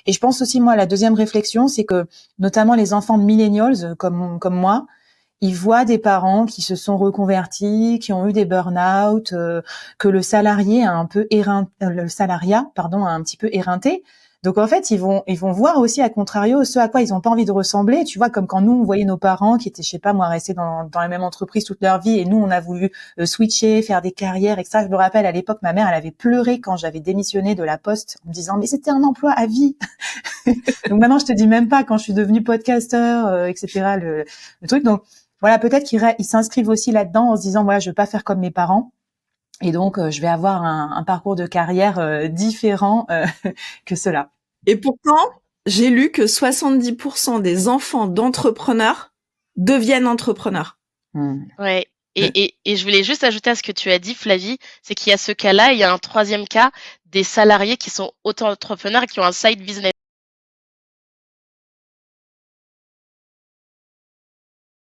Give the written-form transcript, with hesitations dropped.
Et je pense aussi, moi, la deuxième réflexion, c'est que notamment les enfants de millennials comme moi, ils voient des parents qui se sont reconvertis, qui ont eu des burn-out, que le salariat, pardon, a un petit peu éreinté. Donc en fait, ils vont voir aussi à contrario ce à quoi ils n'ont pas envie de ressembler. Tu vois, comme quand nous on voyait nos parents qui étaient, je sais pas moi, restés dans la même entreprise toute leur vie, et nous on a voulu switcher, faire des carrières, et ça. Je me rappelle à l'époque, ma mère, elle avait pleuré quand j'avais démissionné de la Poste en me disant mais c'était un emploi à vie. Donc maintenant je te dis même pas quand je suis devenue podcasteur, etc. Le truc. Donc voilà, peut-être qu'ils s'inscrivent aussi là-dedans en se disant voilà, je veux pas faire comme mes parents. Et donc, je vais avoir un parcours de carrière différent que cela. Et pourtant, j'ai lu que 70% des enfants d'entrepreneurs deviennent entrepreneurs. Ouais. Et je voulais juste ajouter à ce que tu as dit, Flavie, c'est qu'il y a ce cas-là, il y a un troisième cas des salariés qui sont auto-entrepreneurs et qui ont un side business.